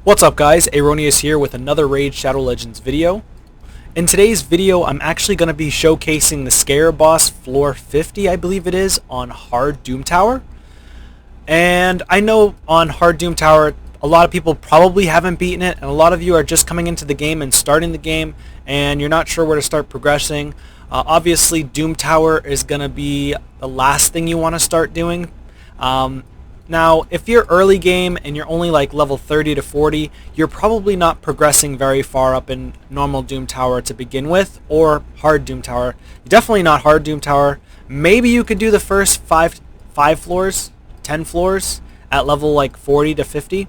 What's up guys, Aroneous here with another Raid Shadow Legends video. In today's video I'm actually going to be showcasing the Scarab Boss floor 50 I believe it is on Hard Doom Tower. And I know on Hard Doom Tower a lot of people probably haven't beaten it, and a lot of you are just coming into the game and starting the game and you're not sure where to start progressing. Obviously Doom Tower is going to be the last thing you want to start doing. Now, if you're early game and you're only like level 30 to 40, you're probably not progressing very far up in normal Doom Tower to begin with, or Hard Doom Tower. Definitely not Hard Doom Tower. Maybe you could do the first 5 floors, 10 floors at level like 40 to 50.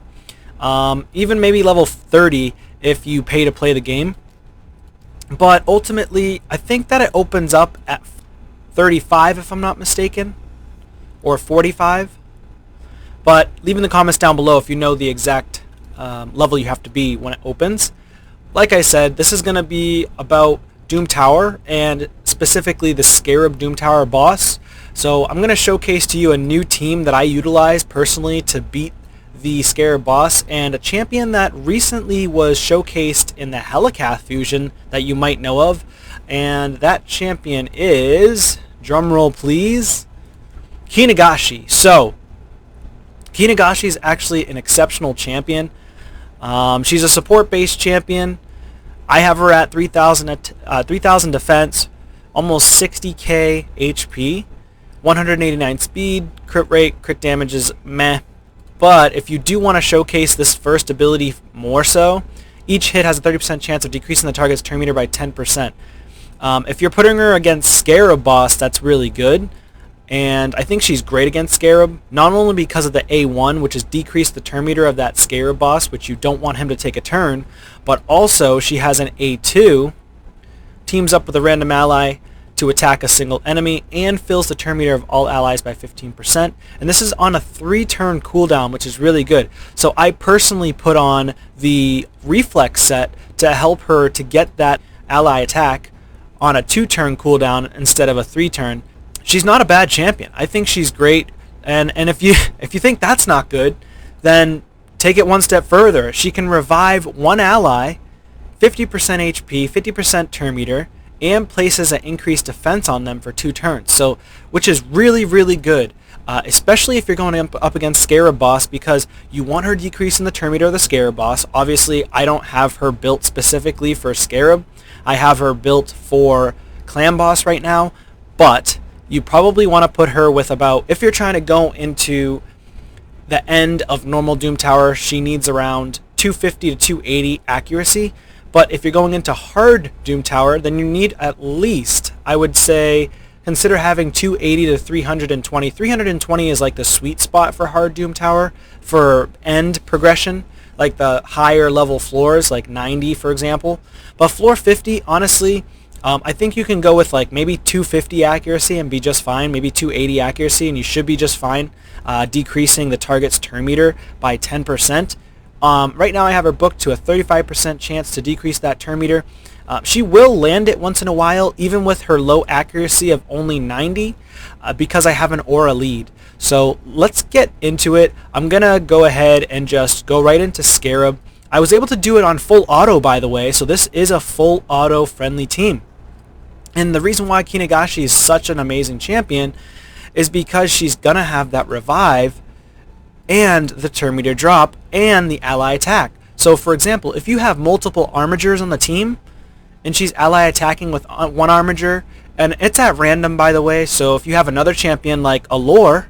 Even maybe level 30 if you pay to play the game. But ultimately, I think that it opens up at 35 if I'm not mistaken, or 45. But leave in the comments down below if you know the exact level you have to be when it opens. Like I said, this is going to be about Doom Tower, and specifically the Scarab Doom Tower boss. So I'm going to showcase to you a new team that I utilize personally to beat the Scarab Boss, and a champion that recently was showcased in the Helicath fusion that you might know of. And that champion is, drumroll please, Kinagashi. So Kinagashi is actually an exceptional champion. She's a support-based champion. I have her at 3,000 defense, almost 60k HP, 189 speed, crit rate, crit damage is meh. But if you do want to showcase this first ability more so, each hit has a 30% chance of decreasing the target's turn meter by 10%. If you're putting her against Scarab Boss, that's really good. And I think she's great against Scarab, not only because of the A1, which is decrease the turn meter of that Scarab Boss, which you don't want him to take a turn, but also she has an A2, teams up with a random ally to attack a single enemy, and fills the turn meter of all allies by 15%. And this is on a 3-turn cooldown, which is really good. So I personally put on the Reflex set to help her to get that ally attack on a 2-turn cooldown instead of a 3-turn. She's not a bad champion. I think she's great, and if you think that's not good, then take it one step further. She can revive one ally, 50% HP, 50% turn meter, and places an increased defense on them for 2 turns. So, which is really, really good, especially if you're going up against Scarab Boss, because you want her decreasing the turn meter of the Scarab Boss. Obviously, I don't have her built specifically for Scarab. I have her built for Clan Boss right now, but you probably want to put her with about, if you're trying to go into the end of normal Doom Tower, she needs around 250 to 280 accuracy. But if you're going into Hard Doom Tower, then you need at least, I would say, consider having 280 to 320. 320 is like the sweet spot for Hard Doom Tower for end progression, like the higher level floors, like 90 for example. But floor 50, honestly, I think you can go with like maybe 250 accuracy and be just fine, maybe 280 accuracy, and you should be just fine, decreasing the target's turn meter by 10%. Right now I have her booked to a 35% chance to decrease that turn meter. She will land it once in a while, even with her low accuracy of only 90, because I have an aura lead. So let's get into it. I'm going to go ahead and just go right into Scarab. I was able to do it on full auto, by the way, so this is a full auto friendly team. And the reason why Kinagashi is such an amazing champion is because she's going to have that revive and the turn meter drop and the ally attack. So for example, if you have multiple armigers on the team and she's ally attacking with one armiger, and it's at random by the way, so if you have another champion like Allure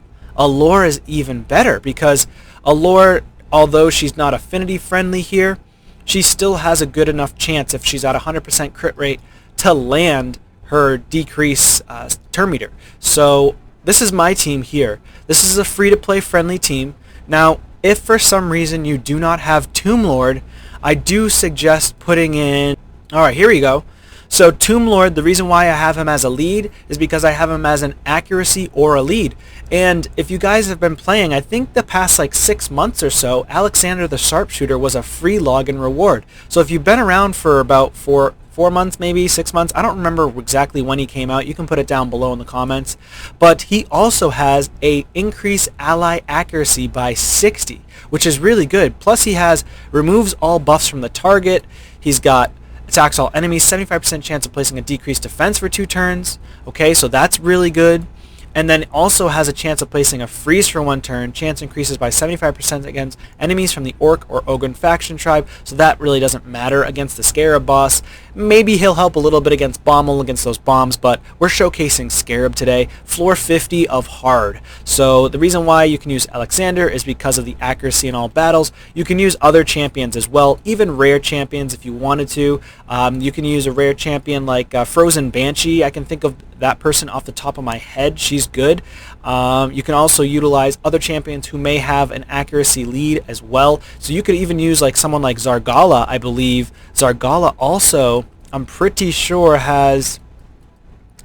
is even better, because Allure, although she's not affinity friendly here, she still has a good enough chance if she's at 100% crit rate to land her decrease turn meter. So this is my team here. This is a free-to-play friendly team. Now, if for some reason you do not have Tomb Lord, I do suggest putting in... Alright, here we go. So Tomb Lord, the reason why I have him as a lead is because I have him as an accuracy or a lead. And if you guys have been playing, I think the past like 6 months or so, Alexander the Sharpshooter was a free login reward. So if you've been around for about four months, maybe 6 months, I don't remember exactly when he came out. You can put it down below in the comments. But he also has a increased ally accuracy by 60, which is really good. Plus he has removes all buffs from the target. He's got attacks all enemies, 75% chance of placing a decreased defense for 2 turns. Okay, so that's really good. And then also has a chance of placing a freeze for 1 turn. Chance increases by 75% against enemies from the Orc or Ogre faction tribe, so that really doesn't matter against the Scarab Boss. Maybe he'll help a little bit against Bommel, against those bombs, but we're showcasing Scarab today. Floor 50 of hard. So the reason why you can use Alexander is because of the accuracy in all battles. You can use other champions as well, even rare champions if you wanted to. You can use a rare champion like Frozen Banshee. I can think of that person off the top of my head. She's good. You can also utilize other champions who may have an accuracy lead as well. So you could even use like someone like Zargala, I believe. Zargala also, I'm pretty sure, has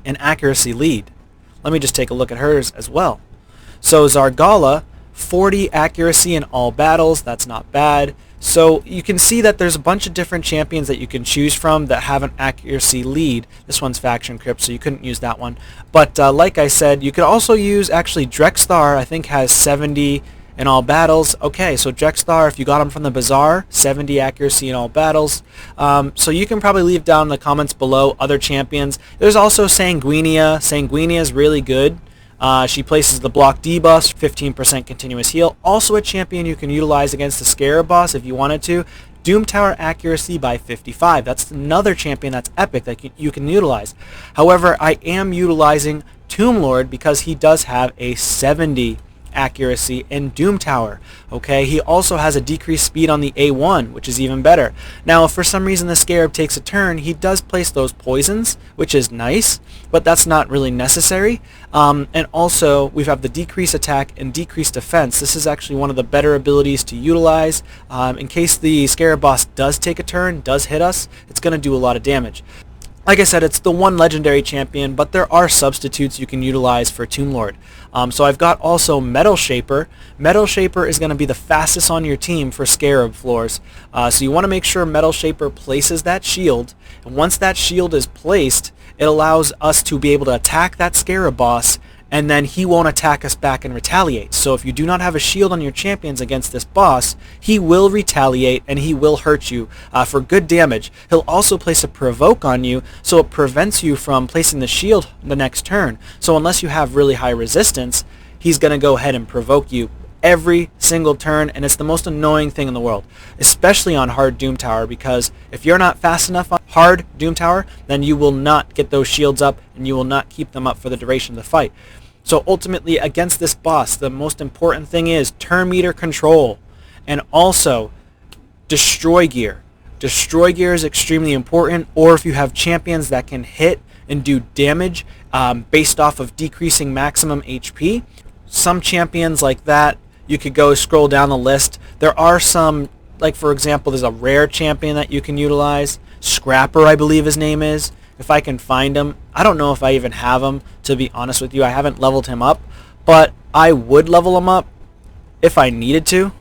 an accuracy lead. Let me just take a look at hers as well. So Zargala, 40 accuracy in all battles. That's not bad. So you can see that there's a bunch of different champions that you can choose from that have an accuracy lead. This one's Faction Crypt, so you couldn't use that one. But like I said, you could also use actually Drexthar, I think has 70 in all battles. Okay, so Drexthar, if you got him from the Bazaar, 70 accuracy in all battles. So you can probably leave down in the comments below other champions. There's also Sanguinia. Sanguinia is really good. She places the block debuff, 15% continuous heal. Also a champion you can utilize against the Scarab Boss if you wanted to. Doom Tower accuracy by 55. That's another champion that's epic that you can utilize. However, I am utilizing Tomb Lord because he does have a 70 accuracy in Doom Tower. Okay, he also has a decreased speed on the A1, which is even better. Now, if for some reason the Scarab takes a turn, he does place those poisons, which is nice, but that's not really necessary. And also, we have the decreased attack and decreased defense. This is actually one of the better abilities to utilize. In case the Scarab Boss does take a turn, does hit us, it's going to do a lot of damage. Like I said, it's the one legendary champion, but there are substitutes you can utilize for Tomb Lord. So I've got also Metal Shaper. Metal Shaper is going to be the fastest on your team for Scarab floors. So you want to make sure Metal Shaper places that shield. And once that shield is placed, it allows us to be able to attack that Scarab Boss, and then he won't attack us back and retaliate. So if you do not have a shield on your champions against this boss, he will retaliate and he will hurt you for good damage. He'll also place a provoke on you, so it prevents you from placing the shield the next turn. So unless you have really high resistance, he's going to go ahead and provoke you every single turn, and it's the most annoying thing in the world, especially on hard Doom Tower, because if you're not fast enough on hard Doom Tower, then you will not get those shields up and you will not keep them up for the duration of the fight. So ultimately, against this boss, the most important thing is turn meter control and also destroy gear. Destroy gear is extremely important, or if you have champions that can hit and do damage based off of decreasing maximum HP, some champions like that, you could go scroll down the list. There are some, like for example, there's a rare champion that you can utilize. Scrapper, I believe his name is. If I can find him. I don't know if I even have him, to be honest with you. I haven't leveled him up, but I would level him up if I needed to.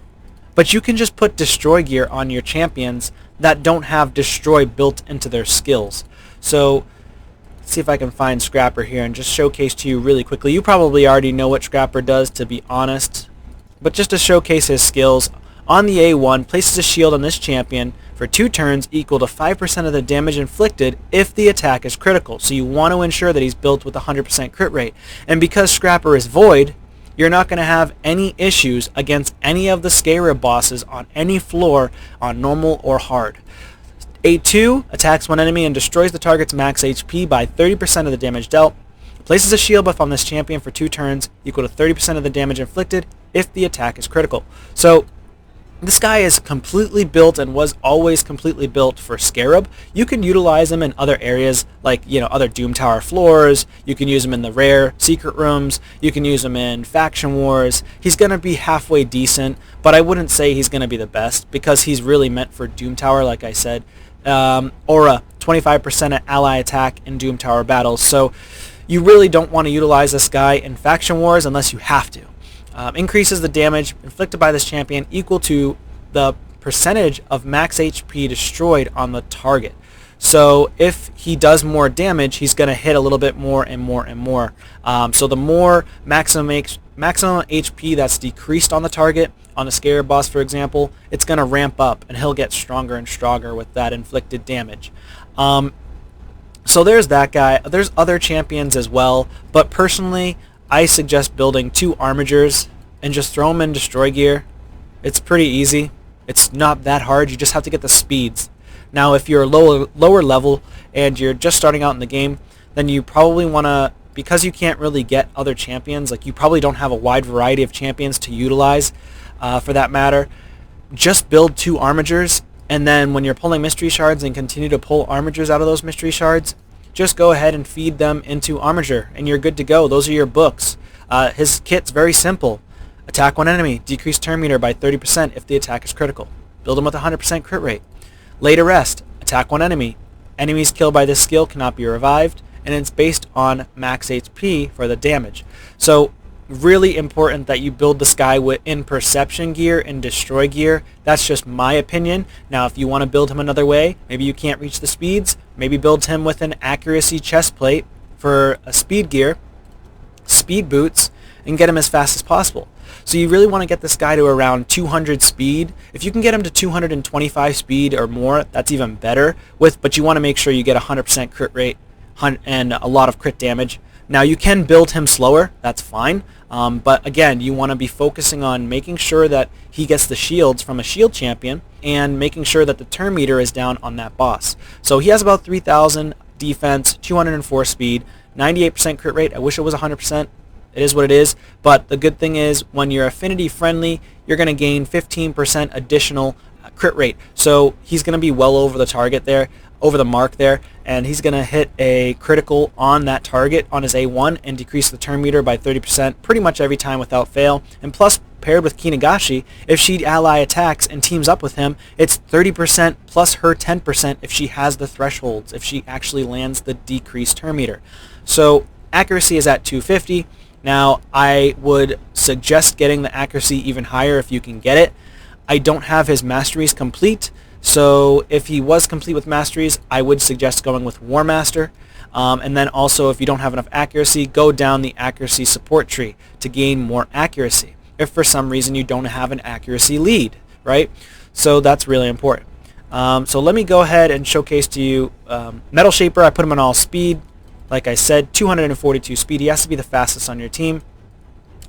But you can just put destroy gear on your champions that don't have destroy built into their skills. So let's see if I can find Scrapper here and just showcase to you really quickly. You probably already know what Scrapper does, to be honest. But just to showcase his skills, on the A1, places a shield on this champion for 2 turns equal to 5% of the damage inflicted if the attack is critical. So you want to ensure that he's built with a 100% crit rate. And because Scrapper is void, you're not going to have any issues against any of the Scarab bosses on any floor on normal or hard. A2 attacks one enemy and destroys the target's max HP by 30% of the damage dealt. Places a shield buff on this champion for 2 turns equal to 30% of the damage inflicted if the attack is critical. So this guy is completely built and was always completely built for Scarab. You can utilize him in other areas like, other Doom Tower floors. You can use him in the rare secret rooms. You can use him in faction wars. He's going to be halfway decent, but I wouldn't say he's going to be the best because he's really meant for Doom Tower, like I said. Aura, 25% ally attack in Doom Tower battles. So you really don't want to utilize this guy in faction wars unless you have to. Increases the damage inflicted by this champion equal to the percentage of max HP destroyed on the target. So if he does more damage, he's going to hit a little bit more and more and more. So the more maximum HP that's decreased on the target, on the Scarab Boss for example, it's going to ramp up and he'll get stronger and stronger with that inflicted damage. So there's that guy. There's other champions as well, but personally I suggest building 2 Armigers and just throw them in destroy gear. It's pretty easy. It's not that hard. You just have to get the speeds. Now if you're lower level and you're just starting out in the game, then you probably want to, because you can't really get other champions, like you probably don't have a wide variety of champions to utilize for that matter, just build 2 Armigers, and then when you're pulling mystery shards and continue to pull Armigers out of those mystery shards, just go ahead and feed them into Armiger and you're good to go. Those are your books. His kit's very simple. Attack one enemy, decrease turn meter by 30% if the attack is critical. Build him with 100% crit rate. Lay to rest, attack one enemy. Enemies killed by this skill cannot be revived, and it's based on max HP for the damage. So really important that you build this guy in perception gear and destroy gear. That's just my opinion. Now if you want to build him another way, maybe you can't reach the speeds, maybe build him with an accuracy chest plate for a speed gear, speed boots, and get him as fast as possible. So you really want to get this guy to around 200 speed. If you can get him to 225 speed or more, that's even better. But you want to make sure you get 100% crit rate and a lot of crit damage. Now you can build him slower, that's fine. But again, you want to be focusing on making sure that he gets the shields from a shield champion and making sure that the turn meter is down on that boss. So he has about 3,000 defense, 204 speed, 98% crit rate. I wish it was 100%. It is what it is, but the good thing is when you're affinity friendly, you're going to gain 15% additional crit rate. So he's going to be well over the target there, over the mark there, and he's going to hit a critical on that target on his A1 and decrease the turn meter by 30% pretty much every time without fail. And plus, paired with Kinagashi, if she ally attacks and teams up with him, it's 30% plus her 10% if she has the thresholds, if she actually lands the decreased turn meter. So accuracy is at 250. Now, I would suggest getting the accuracy even higher if you can get it. I don't have his masteries complete, so if he was complete with masteries, I would suggest going with War Master. And then also, if you don't have enough accuracy, go down the accuracy support tree to gain more accuracy. If for some reason you don't have an accuracy lead, right? So that's really important. So let me go ahead and showcase to you Metal Shaper. I put him on all speed. Like I said, 242 speed. He has to be the fastest on your team.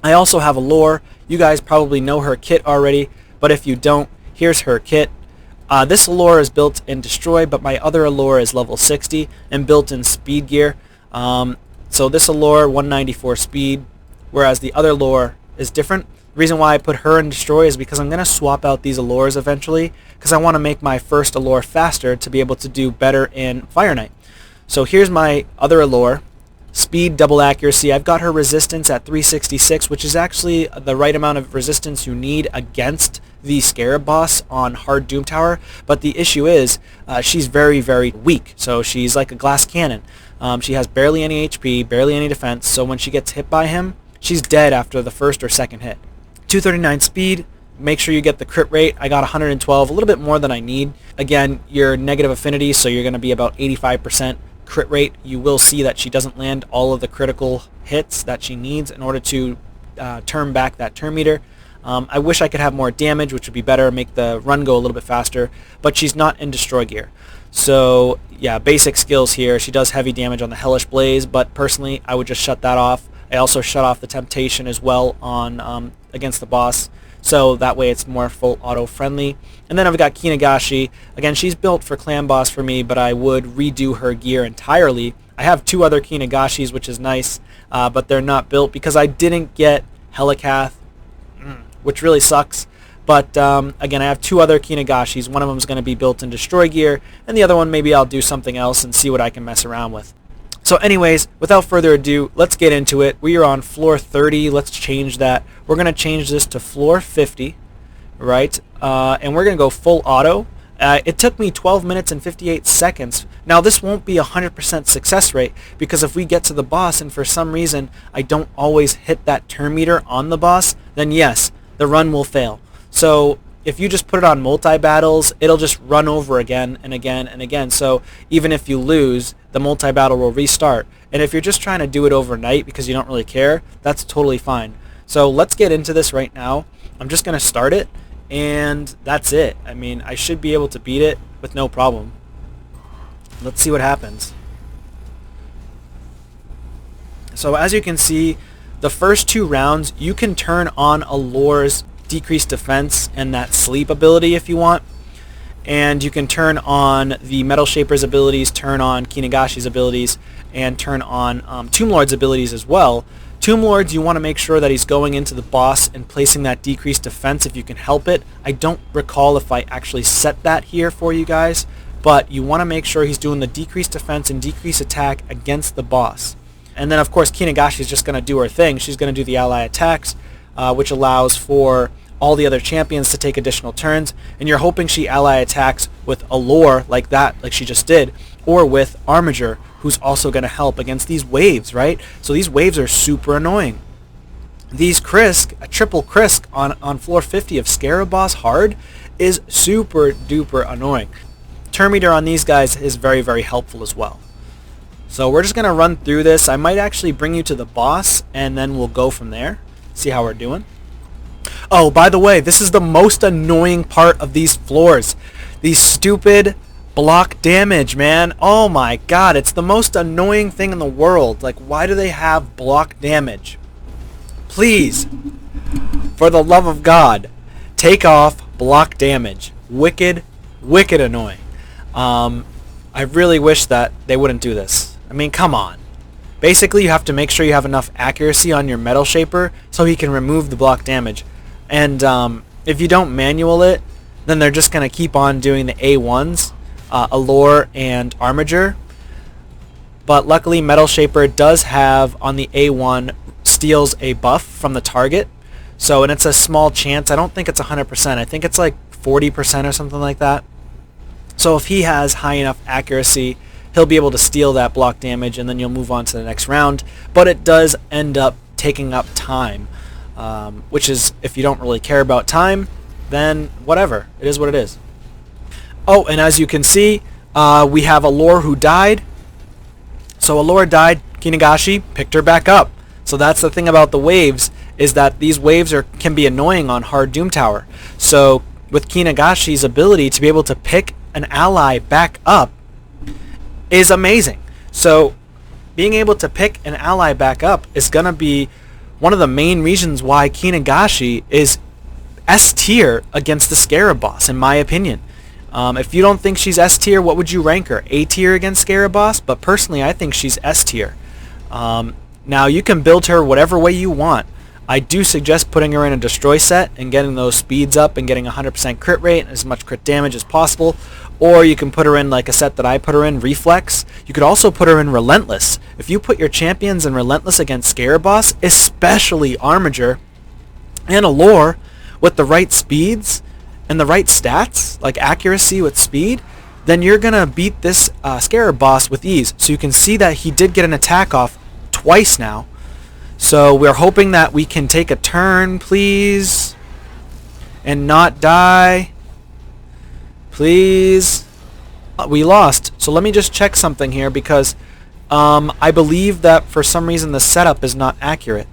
I also have Allure. You guys probably know her kit already, but if you don't, here's her kit. This Allure is built in Destroy, but my other Allure is level 60 and built in speed gear. So this Allure, 194 speed, whereas the other Allure is different. The reason why I put her in Destroy is because I'm going to swap out these Allures eventually, because I want to make my first Allure faster to be able to do better in Fire Knight. So here's my other Allure, speed, double accuracy. I've got her resistance at 366, which is actually the right amount of resistance you need against the Scarab Boss on hard Doom Tower. But the issue is she's very, very weak. So she's like a glass cannon. She has barely any HP, barely any defense. So when she gets hit by him, she's dead after the first or second hit. 239 speed. Make sure you get the crit rate. I got 112, a little bit more than I need. Again, you're negative affinity, so you're going to be about 85% crit rate. You will see that she doesn't land all of the critical hits that she needs in order to turn back that turn meter. I wish I could have more damage, which would be better, make the run go a little bit faster, but she's not in Destroy gear. So yeah, basic skills here. She does heavy damage on the Hellish Blaze, but personally I would just shut that off. I also shut off the Temptation as well on against the boss, so that way it's more full auto friendly. And then I've got Kinagashi. Again, she's built for Clan Boss for me, but I would redo her gear entirely. I have 2 other Kinagashis, which is nice, but they're not built because I didn't get Helicath, which really sucks. But again, I have 2 other Kinagashis. One of them is going to be built in Destroy gear, and the other one maybe I'll do something else and see what I can mess around with. So anyways, without further ado, let's get into it. We are on floor 30. Let's change that. We're going to change this to floor 50, right? And we're going to go full auto. It took me 12 minutes and 58 seconds. Now this won't be a 100% success rate, because if we get to the boss and for some reason I don't always hit that turn meter on the boss, then yes, the run will fail. So if you just put it on multi-battles, it'll just run over again and again and again. So even if you lose, the multi-battle will restart. And if you're just trying to do it overnight because you don't really care, that's totally fine. So let's get into this right now. I'm just going to start it, and that's it. I mean, I should be able to beat it with no problem. Let's see what happens. So as you can see, the first 2 rounds, you can turn on Allore's decreased defense and that sleep ability if you want. And you can turn on the Metal Shaper's abilities, turn on Kinagashi's abilities, and turn on Tomb Lord's abilities as well. Tomb Lords, you want to make sure that he's going into the boss and placing that decreased defense if you can help it. I don't recall if I actually set that here for you guys, but you want to make sure he's doing the decreased defense and decreased attack against the boss. And then of course Kinagashi is just going to do her thing. She's going to do the ally attacks, which allows for all the other champions to take additional turns, and you're hoping she ally attacks with Alore like that, like she just did, or with Armiger, who's also going to help against these waves, right? So these waves are super annoying. These Krisk, a triple Krisk on floor 50 of Scarab Boss hard is super duper annoying. Turn meter on these guys is very, very helpful as well. So we're just going to run through this. I might actually bring you to the boss, and then we'll go from there, see how we're doing. Oh, by the way, this is the most annoying part of these floors. These stupid block damage, man. Oh my god, it's the most annoying thing in the world. Like, why do they have block damage? Please, for the love of God, take off block damage. Wicked, wicked annoying. I really wish that they wouldn't do this. I mean, come on. Basically, you have to make sure you have enough accuracy on your Metal Shaper so he can remove the block damage. And if you don't manual it, then they're just going to keep on doing the A1s, Alore and Armiger. But luckily, Metal Shaper does have on the A1 steals a buff from the target. So, and it's a small chance. I don't think it's 100%. I think it's like 40% or something like that. So if he has high enough accuracy, he'll be able to steal that block damage, and then you'll move on to the next round. But it does end up taking up time, which is, if you don't really care about time, then whatever. It is what it is. Oh, and as you can see, we have Alore who died. So Alore died, Kinagashi picked her back up. So that's the thing about the waves, is that these waves can be annoying on hard Doom Tower. So with Kinagashi's ability to be able to pick an ally back up is amazing. So being able to pick an ally back up is going to be one of the main reasons why Kinagashi is S tier against the Scarab Boss, in my opinion. If you don't think she's S tier, what would you rank her? A tier against Scarab Boss? But personally, I think she's S tier. Now, you can build her whatever way you want. I do suggest putting her in a destroy set and getting those speeds up and getting 100% crit rate and as much crit damage as possible. Or you can put her in like a set that I put her in, Reflex. You could also put her in Relentless. If you put your champions in Relentless against Scarab Boss, especially Armiger and Alore, with the right speeds and the right stats, like accuracy with speed, then you're going to beat this Scarab Boss with ease. So you can see that he did get an attack off twice now. So we're hoping that we can take a turn, please, and not die. Please. We lost. So let me just check something here, because I believe that for some reason the setup is not accurate.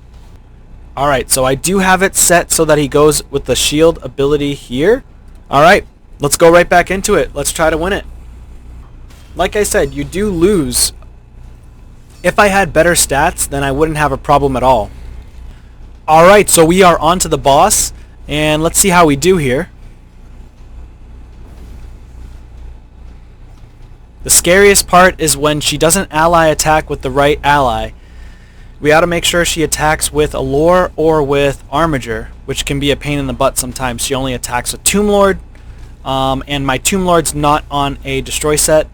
Alright, so I do have it set so that he goes with the shield ability here. Alright, let's go right back into it. Let's try to win it. Like I said, you do lose. If I had better stats, then I wouldn't have a problem at all. Alright, so we are on to the boss, and let's see how we do here. The scariest part is when she doesn't ally attack with the right ally. We ought to make sure she attacks with Alore or with Armiger, which can be a pain in the butt sometimes. She only attacks with Tomb Lord, and my Tomb Lord's not on a destroy set.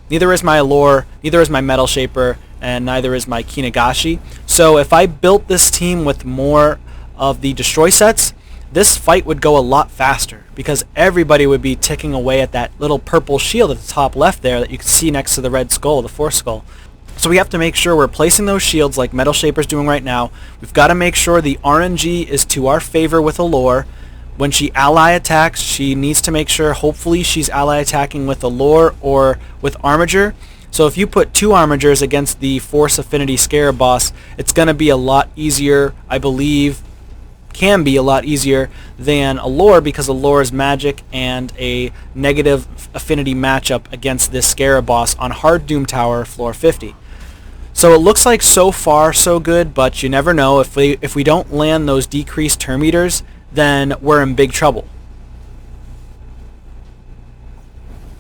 Neither is my Alore, neither is my Metal Shaper, and neither is my Kinagashi. So if I built this team with more of the destroy sets, this fight would go a lot faster because everybody would be ticking away at that little purple shield at the top left there that you can see next to the red skull, the Force Skull. So we have to make sure we're placing those shields like Metal Shaper's doing right now. We've got to make sure the RNG is to our favor with Allure. When she ally attacks, she needs to make sure hopefully she's ally attacking with Allure or with Armiger. So if you put 2 Armigers against the Force Affinity Scarab Boss, it's going to be a lot easier, I believe, can be a lot easier than Allure because Allure is magic and a negative affinity matchup against this Scarab Boss on Hard Doom Tower floor 50. So it looks like so far so good, but you never know. If we don't land those decreased turn meters, then we're in big trouble.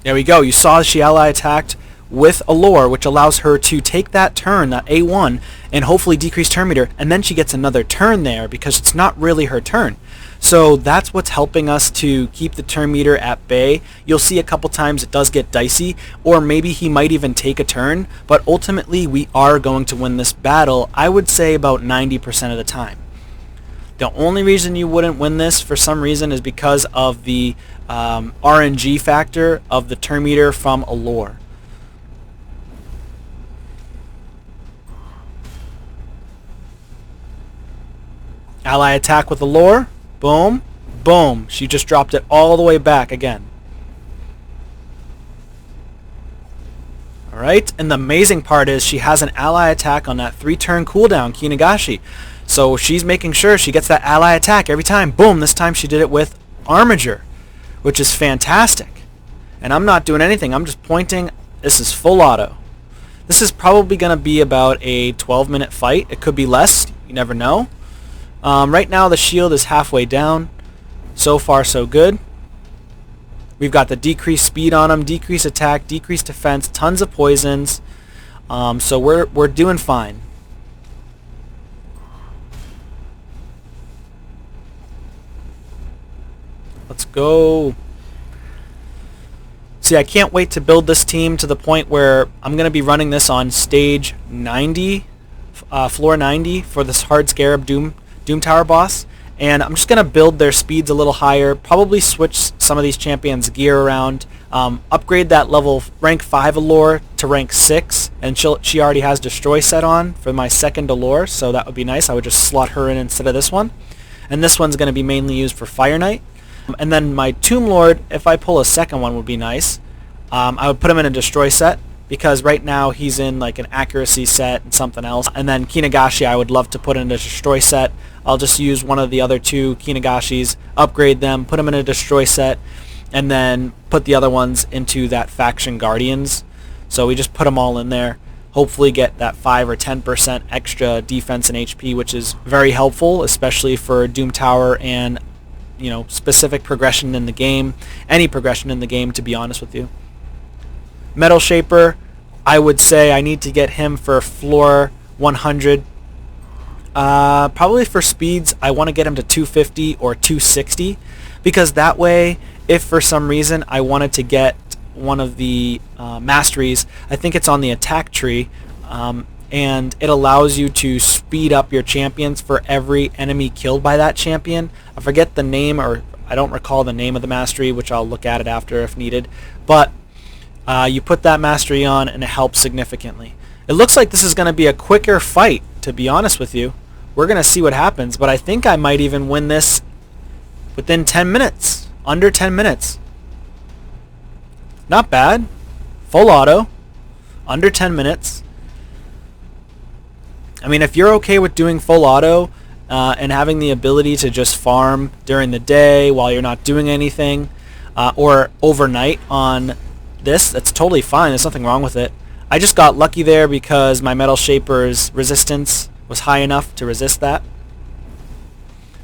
There we go. You saw she ally attacked with Allure, which allows her to take that turn, that A1, and hopefully decrease turn meter, and then she gets another turn there because it's not really her turn. So that's what's helping us to keep the turn meter at bay. You'll see a couple times it does get dicey, or maybe he might even take a turn, but ultimately we are going to win this battle, I would say about 90% of the time. The only reason you wouldn't win this for some reason is because of the RNG factor of the turn meter from Allure. Ally attack with Allure. Boom. Boom. She just dropped it all the way back again. Alright, and the amazing part is she has an ally attack on that 3-turn cooldown, Kinagashi. So she's making sure she gets that ally attack every time. Boom, this time she did it with Armiger, which is fantastic. And I'm not doing anything, I'm just pointing. This is full auto. This is probably going to be about a 12-minute fight. It could be less, you never know. Right now the shield is halfway down. So far so good. We've got the decreased speed on him, decreased attack, decreased defense, tons of poisons. So we're doing fine. Let's go. See, I can't wait to build this team to the point where I'm going to be running this on stage 90, floor 90 for this hard Scarab Doom Tower boss. And I'm just going to build their speeds a little higher, probably switch some of these champions' gear around, upgrade that level rank 5 Allure to rank 6, and she already has Destroy set on for my second Allure, so that would be nice. I would just slot her in instead of this one. And this one's going to be mainly used for Fire Knight. And then my Tomb Lord, if I pull a second one, would be nice. I would put him in a Destroy set, because right now he's in like an accuracy set and something else. And then Kinagashi I would love to put in a Destroy set. I'll just use one of the other 2 Kinagashis, upgrade them, put them in a Destroy set, and then put the other ones into that Faction Guardians. So we just put them all in there. Hopefully get that 5 or 10% extra defense and HP, which is very helpful, especially for Doom Tower and, you know, specific progression in the game. Any progression in the game, to be honest with you. Metal Shaper, I would say I need to get him for floor 100. Probably for speeds, I want to get him to 250 or 260, because that way, if for some reason I wanted to get one of the masteries, I think it's on the attack tree, and it allows you to speed up your champions for every enemy killed by that champion. I forget the name, or I don't recall the name of the mastery, which I'll look at it after if needed, but you put that mastery on and it helps significantly. It looks like this is going to be a quicker fight, to be honest with you. We're going to see what happens, but I think I might even win this within 10 minutes. Under 10 minutes. Not bad. Full auto. Under 10 minutes. I mean, if you're okay with doing full auto and having the ability to just farm during the day while you're not doing anything, or overnight on this, that's totally fine. There's nothing wrong with it. I just got lucky there because my Metal Shaper's resistance was high enough to resist that.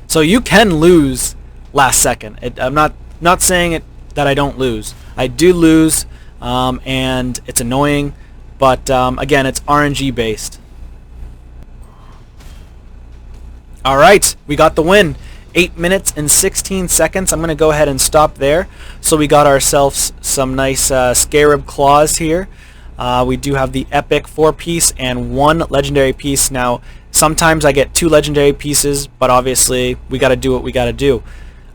So you can lose last second. I'm not saying that I don't lose. I do lose, and it's annoying, but again, it's RNG based. Alright, we got the win. 8 minutes and 16 seconds. I'm going to go ahead and stop there. So we got ourselves some nice Scarab Claws here. We do have the epic 4-piece and 1 legendary piece. Now, Sometimes I get 2 legendary pieces, but obviously we got to do what we got to do.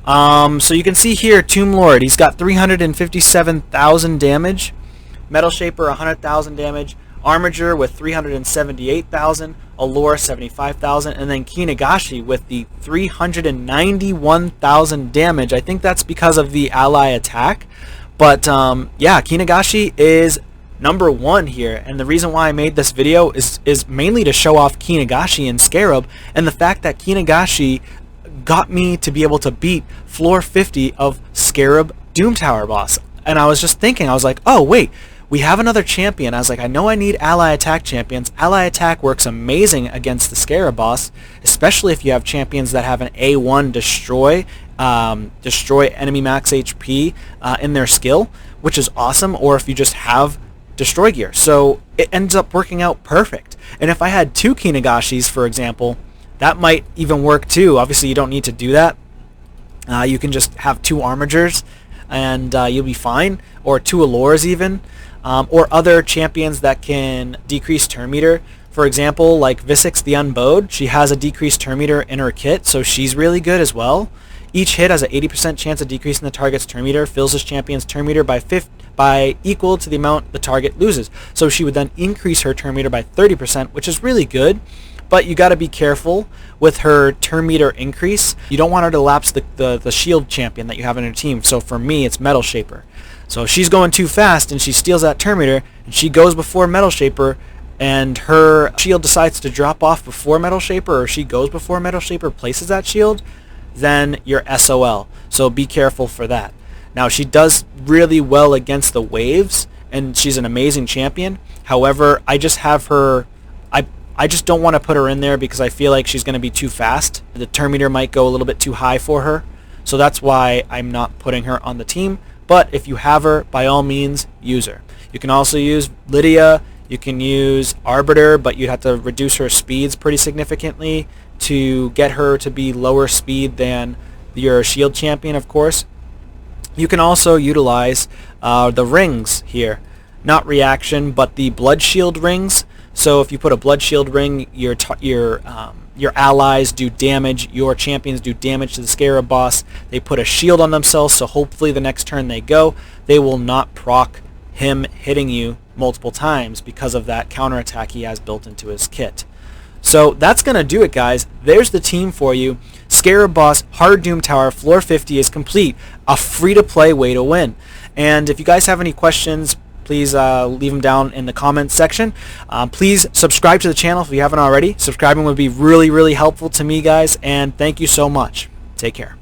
So you can see here, Tomb Lord, he's got 357,000 damage, Metal Shaper 100,000 damage, Armiger with 378,000, Allure 75,000, and then Kinagashi with the 391,000 damage. I think that's because of the ally attack, but yeah, Kinagashi is number 1 here, and the reason why I made this video is mainly to show off Kinagashi and Scarab, and the fact that Kinagashi got me to be able to beat floor 50 of Scarab Doom Tower boss. And I was just thinking, I was like, oh wait, we have another champion. I was like, I know I need ally attack champions. Ally attack works amazing against the Scarab boss, especially if you have champions that have an A1 destroy enemy max HP in their skill, which is awesome, or if you just have destroy gear. So it ends up working out perfect. And if I had 2 Kinagashis, for example, that might even work too. Obviously you don't need to do that. You can just have 2 Armigers and you'll be fine, or 2 Allures even, or other champions that can decrease turn meter. For example, like Visix the Unbowed, she has a decreased turn meter in her kit, so she's really good as well. Each hit has an 80% chance of decreasing the target's turn meter, fills this champion's turn meter by equal to the amount the target loses. So she would then increase her turn meter by 30%, which is really good. But you got to be careful with her turn meter increase. You don't want her to lapse the shield champion that you have in your team. So for me, it's Metal Shaper. So if she's going too fast and she steals that turn meter, and she goes before Metal Shaper, and her shield decides to drop off before Metal Shaper, or she goes before Metal Shaper places that shield, then you're SOL. So be careful for that. Now, she does really well against the waves, and she's an amazing champion. However, I just have her... I just don't want to put her in there because I feel like she's going to be too fast. The turn meter might go a little bit too high for her. So that's why I'm not putting her on the team. But if you have her, by all means, use her. You can also use Lydia. You can use Arbiter, but you'd have to reduce her speeds pretty significantly to get her to be lower speed than your shield champion, of course. You can also utilize the rings here. Not reaction, but the blood shield rings. So if you put a blood shield ring, your allies do damage, your champions do damage to the Scarab boss. They put a shield on themselves, so hopefully the next turn they go, they will not proc him hitting you multiple times because of that counterattack he has built into his kit. So that's going to do it, guys. There's the team for you. Scarab Boss, Hard Doom Tower, floor 50 is complete. A free-to-play way to win. And if you guys have any questions, please leave them down in the comments section. Please subscribe to the channel if you haven't already. Subscribing would be really, really helpful to me, guys. And thank you so much. Take care.